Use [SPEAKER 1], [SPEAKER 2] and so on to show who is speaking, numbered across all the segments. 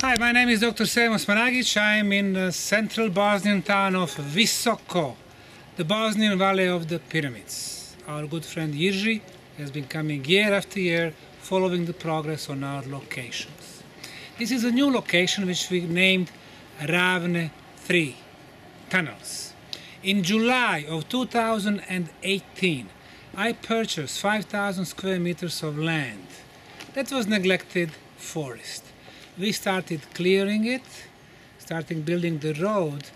[SPEAKER 1] Hi, my name is Dr. Osmanagich. I am in the central Bosnian town of Visoko, the Bosnian Valley of the Pyramids. Our good friend Jiří has been coming year after year, following the progress on our locations. This is a new location which we named Ravne 3 tunnels. In July of 2018, I purchased 5,000 square meters of land. That was neglected forest. We started clearing it, starting building the road,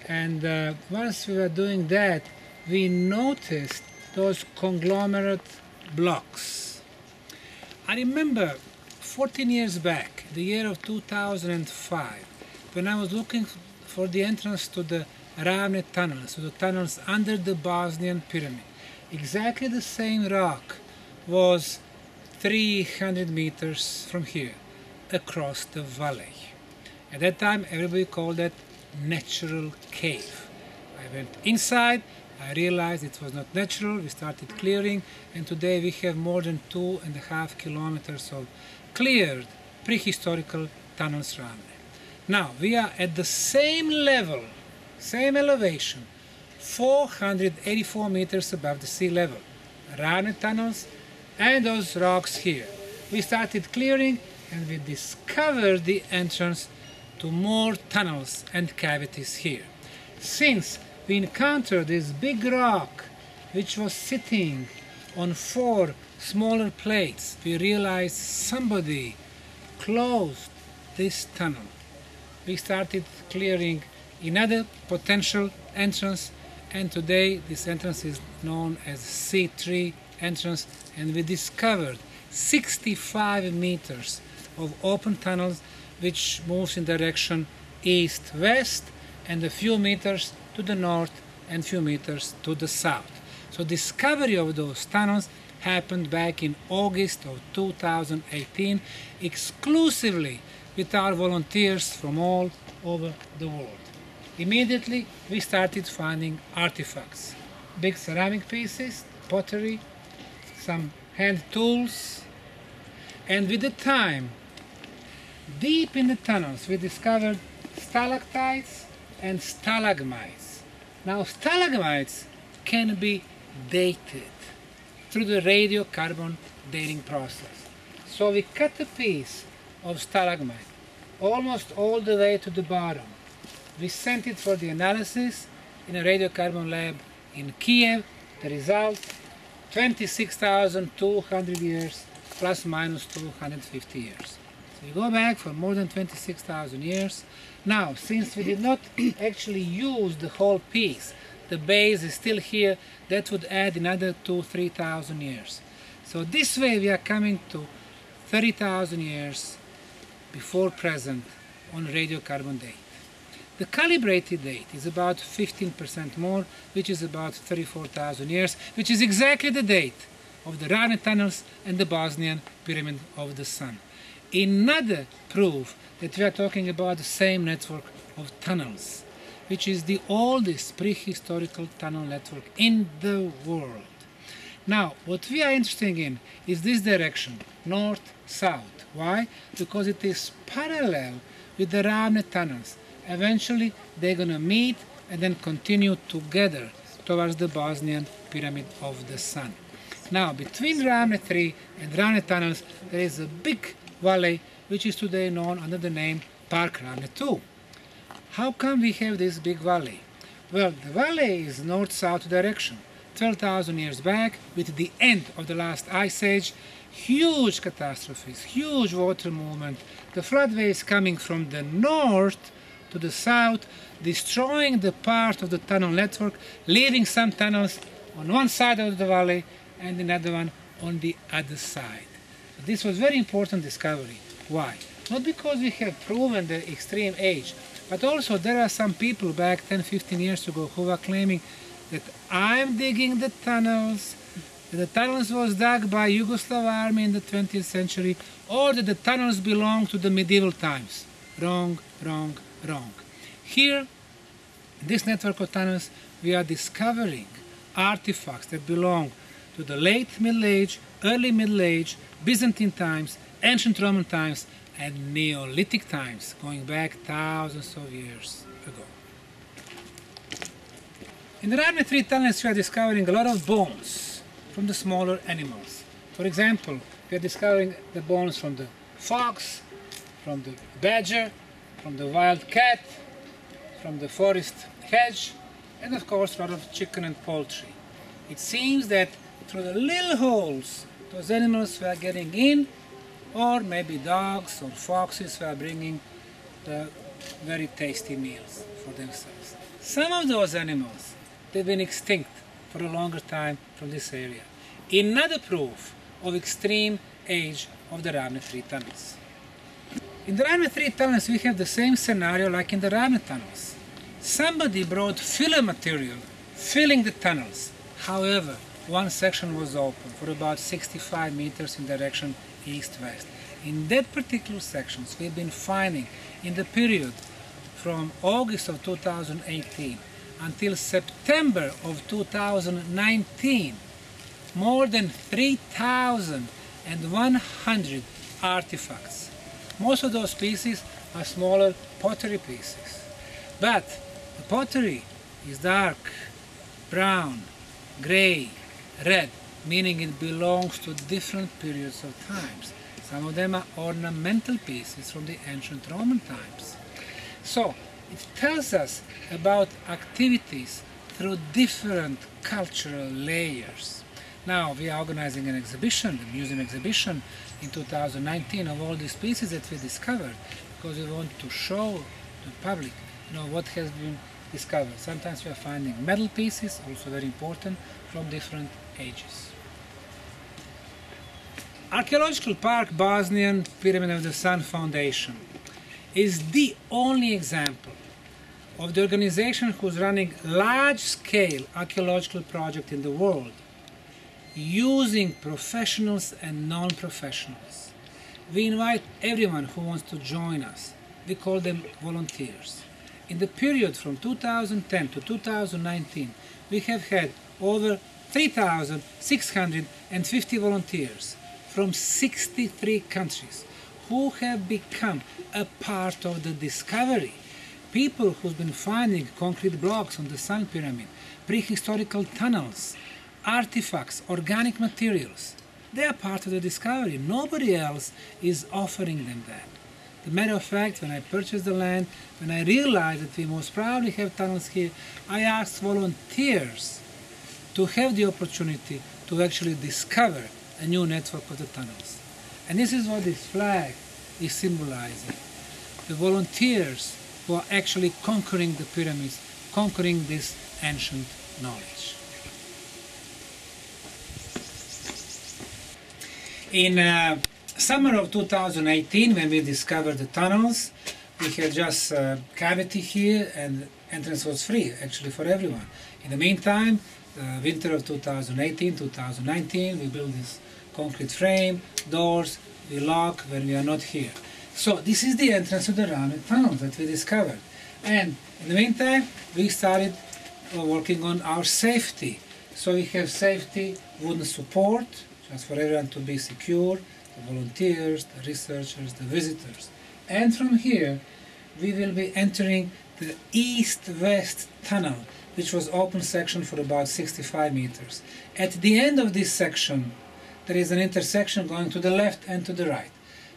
[SPEAKER 1] and once we were doing that, we noticed those conglomerate blocks. I remember 14 years back, the year of 2005, when I was looking for the entrance to the Ravne tunnels, to the tunnels under the Bosnian pyramid. Exactly the same rock was 300 meters from here, across the valley. At that time, everybody called that natural cave. I went inside, I realized it was not natural, we started clearing, and today we have more than 2.5 kilometers of cleared prehistorical tunnels around it. Now, we are at the same level, same elevation, 484 meters above the sea level. Ravne tunnels and those rocks here. We started clearing and we discovered the entrance to more tunnels and cavities here. Since we encountered this big rock which was sitting on 4 smaller plates, we realized somebody closed this tunnel. We started clearing another potential entrance, and today this entrance is known as C3 entrance, and we discovered 65 meters of open tunnels which moves in direction east-west and a few meters to the north and few meters to the south. So discovery of those tunnels happened back in August of 2018 exclusively with our volunteers from all over the world. Immediately we started finding artifacts, big ceramic pieces, pottery, some hand tools, and with the time, deep in the tunnels, we discovered stalactites and stalagmites. Now, stalagmites can be dated through the radiocarbon dating process. So we cut a piece of stalagmite almost all the way to the bottom. We sent it for the analysis in a radiocarbon lab in Kiev. The result, 26,200 years plus minus 250 years. So we go back for more than 26,000 years. Now, since we did not actually use the whole piece, the base is still here, that would add another 2,000–3,000 years. So this way we are coming to 30,000 years before present on radiocarbon date. The calibrated date is about 15% more, which is about 34,000 years, which is exactly the date of the Ravne tunnels and the Bosnian Pyramid of the Sun. Another proof that we are talking about the same network of tunnels, which is the oldest prehistorical tunnel network in the world. Now, what we are interested in is this direction, north-south. Why? Because it is parallel with the Ravne tunnels. Eventually, they're going to meet and then continue together towards the Bosnian Pyramid of the Sun. Now, between Ravne 3 and Ravne tunnels, there is a big valley which is today known under the name Park Ravne 2. How come we have this big valley? Well, the valley is north-south direction. 12,000 years back, with the end of the last ice age, huge catastrophes, huge water movement, the floodways coming from the north to the south, destroying the part of the tunnel network, leaving some tunnels on one side of the valley and another one on the other side. This was very important discovery. Why? Not because we have proven the extreme age, but also there are some people back 10–15 years ago who are claiming that I'm digging the tunnels, that the tunnels was dug by Yugoslav army in the 20th century, or that the tunnels belong to the medieval times. Wrong, wrong, wrong. Here, in this network of tunnels, we are discovering artifacts that belong to the late Middle Age, early Middle Age, Byzantine times, ancient Roman times, and Neolithic times, going back thousands of years ago. In the Ravne 3 tunnels, we are discovering a lot of bones from the smaller animals. For example, we are discovering the bones from the fox, from the badger, from the wild cat, from the forest hedge, and of course a lot of chicken and poultry. It seems that through the little holes those animals were getting in, or maybe dogs or foxes were bringing the very tasty meals for themselves. Some of those animals, they've been extinct for a longer time from this area. Another proof of extreme age of the Ravne 3 tunnels. In the Ravne 3 tunnels we have the same scenario like in the Ravne tunnels. Somebody brought filler material filling the tunnels. However, one section was open for about 65 meters in direction east-west. In that particular section we've been finding in the period from August of 2018 until September of 2019 more than 3,100 artifacts. Most of those pieces are smaller pottery pieces. But the pottery is dark, brown, gray, red, meaning it belongs to different periods of times. Some of them are ornamental pieces from the ancient Roman times. So it tells us about activities through different cultural layers. Now we are organizing an exhibition, a museum exhibition in 2019 of all these pieces that we discovered, because we want to show the public, what has been discovered. Sometimes we are finding metal pieces, also very important, from different ages. Archaeological Park Bosnian Pyramid of the Sun Foundation is the only example of the organization who's running large-scale archaeological project in the world using professionals and non-professionals. We invite everyone who wants to join us. We call them volunteers. In the period from 2010 to 2019, we have had over 3,650 volunteers from 63 countries who have become a part of the discovery. People who've been finding concrete blocks on the Sun Pyramid, prehistorical tunnels, artifacts, organic materials. They are part of the discovery. Nobody else is offering them that. As a matter of fact, when I purchased the land, when I realized that we most probably have tunnels here, I asked volunteers to have the opportunity to actually discover a new network of the tunnels. And this is what this flag is symbolizing. The volunteers who are actually conquering the pyramids, conquering this ancient knowledge. In summer of 2018, when we discovered the tunnels, we had just a cavity here and entrance was free, actually, for everyone. In the meantime, the winter of 2018-2019, we built this concrete frame, doors, we lock when we are not here. So this is the entrance to the Ravne tunnel that we discovered. And in the meantime, we started working on our safety. So we have safety wooden support, just for everyone to be secure, the volunteers, the researchers, the visitors. And from here, we will be entering the east-west tunnel, which was open section for about 65 meters. At the end of this section, there is an intersection going to the left and to the right.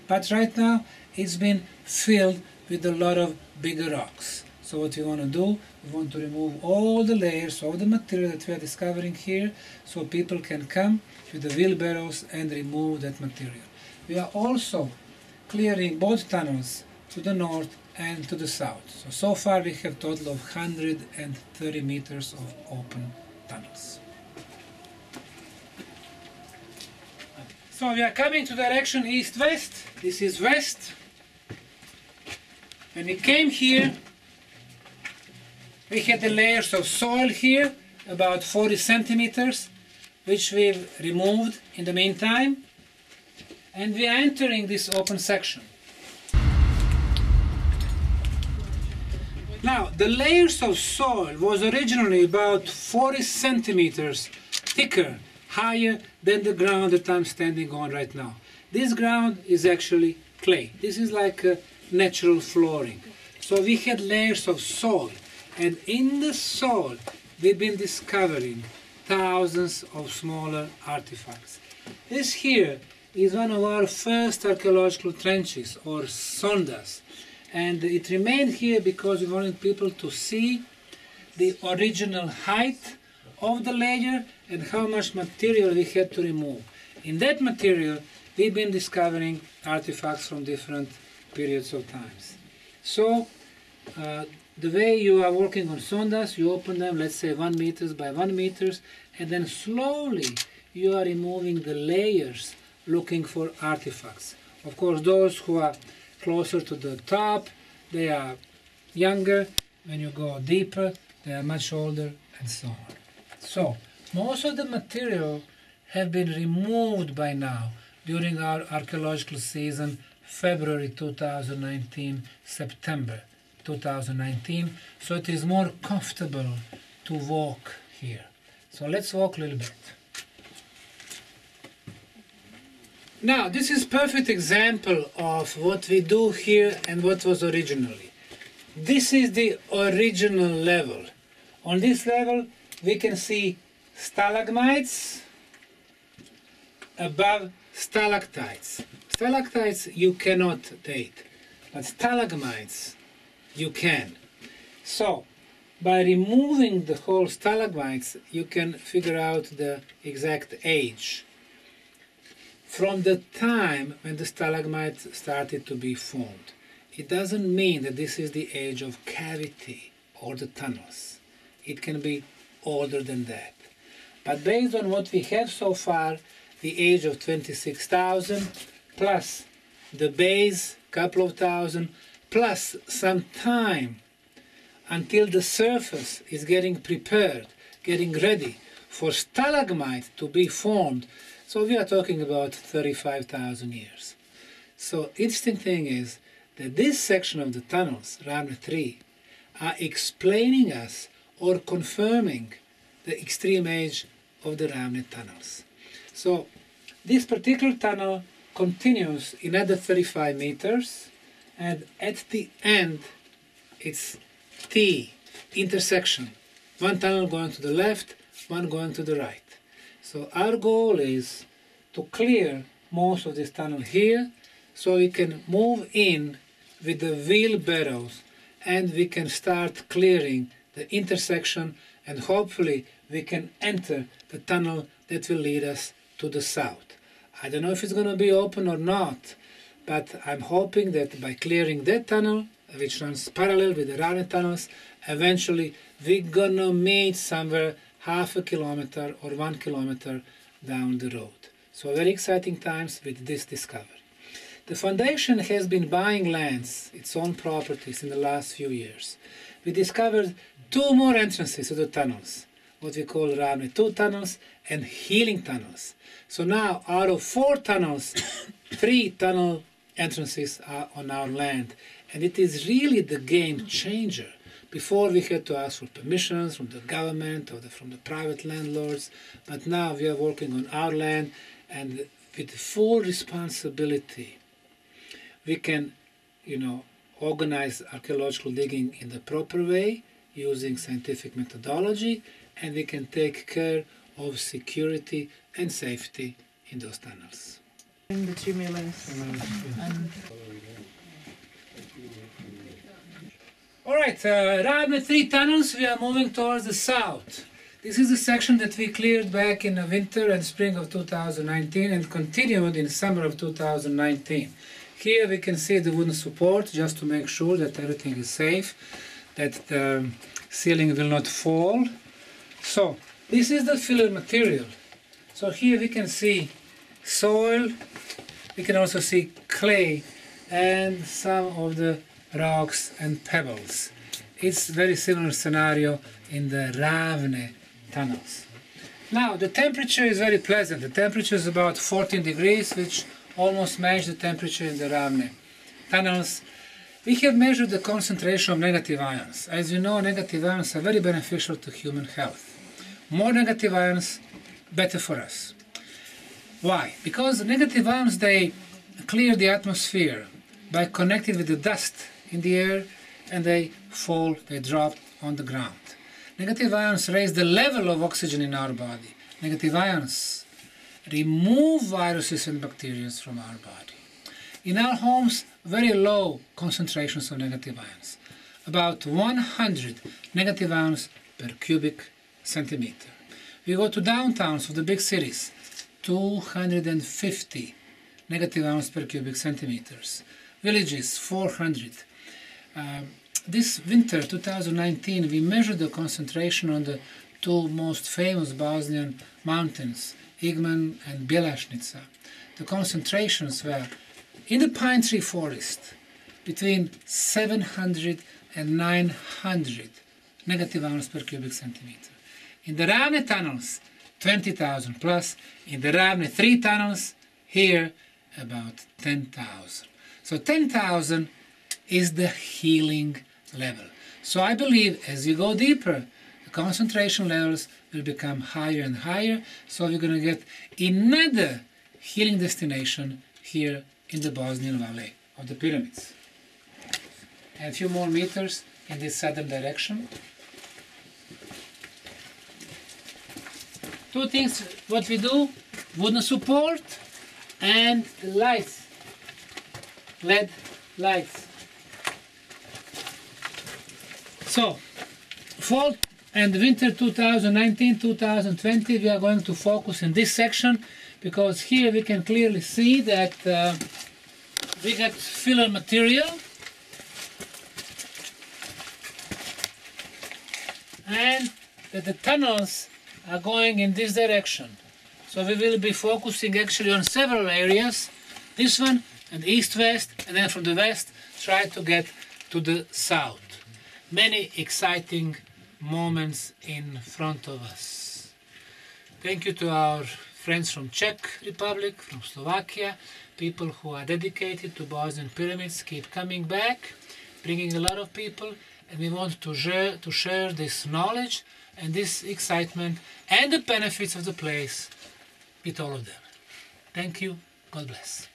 [SPEAKER 1] But right now, it's been filled with a lot of bigger rocks. So what we want to do, we want to remove all the layers of the material that we are discovering here, so people can come with the wheelbarrows and remove that material. We are also clearing both tunnels to the north and to the south. So far we have a total of 130 meters of open tunnels. So we are coming to direction east-west. This is west. When we came here, we had the layers of soil here, about 40 centimeters, which we've removed in the meantime. And we are entering this open section. Now, the layers of soil was originally about 40 centimeters thicker, higher than the ground that I'm standing on right now. This ground is actually clay. This is like a natural flooring. So we had layers of soil, and in the soil we've been discovering thousands of smaller artifacts. This here is one of our first archaeological trenches, or sondas, and it remained here because we wanted people to see the original height of the layer and how much material we had to remove. In that material we've been discovering artifacts from different periods of times. So the way you are working on sondas, you open them, let's say 1 meters by 1 meters, and then slowly you are removing the layers looking for artifacts. Of course, those who are closer to the top, they are younger. When you go deeper, they are much older, and so on. So most of the material have been removed by now during our archaeological season, February 2019, September 2019, so it is more comfortable to walk here. So let's walk a little bit. Now, this is a perfect example of what we do here and what was originally. This is the original level. On this level, we can see stalagmites above stalactites. Stalactites you cannot date, but stalagmites you can. So, by removing the whole stalagmites, you can figure out the exact age from the time when the stalagmites started to be formed. It doesn't mean that this is the age of cavity or the tunnels. It can be older than that. But based on what we have so far, the age of 26,000 plus the base, couple of thousand, plus some time until the surface is getting prepared, getting ready for stalagmite to be formed. So we are talking about 35,000 years. So interesting thing is that this section of the tunnels, Ravne 3, are explaining us or confirming the extreme age of the Ravne tunnels. So this particular tunnel continues another 35 meters, and at the end it's T, intersection. One tunnel going to the left, one going to the right. So our goal is to clear most of this tunnel here, so we can move in with the wheelbarrows and we can start clearing the intersection, and hopefully we can enter the tunnel that will lead us to the south. I don't know if it's going to be open or not, but I'm hoping that by clearing that tunnel, which runs parallel with the Ravne tunnels, eventually we're going to meet somewhere half a kilometer or 1 kilometer down the road. So very exciting times with this discovery. The foundation has been buying lands, its own properties, in the last few years. We discovered 2 more entrances to the tunnels, what we call Ravne 2 tunnels and healing tunnels. So now out of 4 tunnels, 3 tunnel entrances are on our land, and it is really the game changer. Before we had to ask for permissions from the government or from the private landlords, but now we are working on our land, and with full responsibility we can, organize archaeological digging in the proper way using scientific methodology, and we can take care of security and safety in those tunnels.
[SPEAKER 2] In the tumulus.
[SPEAKER 1] Alright, Ravne 3 tunnels, we are moving towards the south. This is the section that we cleared back in the winter and spring of 2019 and continued in summer of 2019. Here we can see the wooden support, just to make sure that everything is safe, that the ceiling will not fall. So this is the filler material. So here we can see soil, we can also see clay and some of the rocks and pebbles. It's a very similar scenario in the Ravne tunnels. Now the temperature is very pleasant. The temperature is about 14 degrees, which almost matches the temperature in the Ravne tunnels. We have measured the concentration of negative ions. As you know, negative ions are very beneficial to human health. More negative ions, better for us. Why? Because negative ions, they clear the atmosphere by connecting with the dust in the air, and they fall, they drop on the ground. Negative ions raise the level of oxygen in our body. Negative ions remove viruses and bacteria from our body. In our homes, very low concentrations of negative ions, about 100 negative ions per cubic centimeter. We go to downtowns of the big cities, 250 negative ions per cubic centimeters. Villages, 400. This winter, 2019, we measured the concentration on the two most famous Bosnian mountains, Igman and Bjelašnica. The concentrations were in the pine tree forest between 700 and 900 negative ions per cubic centimeter. In the Ravne tunnels, 20,000 plus. In the Ravne 3 tunnels, here about 10,000. So 10,000 is the healing level. So I believe as you go deeper, the concentration levels will become higher and higher. So we're going to get another healing destination here in the Bosnian Valley of the pyramids. And a few more meters in this southern direction. Two things what we do, wooden support and lights, LED lights. So, fall and winter 2019-2020 we are going to focus in this section, because here we can clearly see that we got filler material and that the tunnels are going in this direction. So we will be focusing actually on several areas, this one and east-west, and then from the west try to get to the south. Many exciting moments in front of us. Thank you to our friends from Czech Republic, from Slovakia, people who are dedicated to Bosnian pyramids, keep coming back, bringing a lot of people, and we want to share this knowledge and this excitement and the benefits of the place with all of them. Thank you. God bless.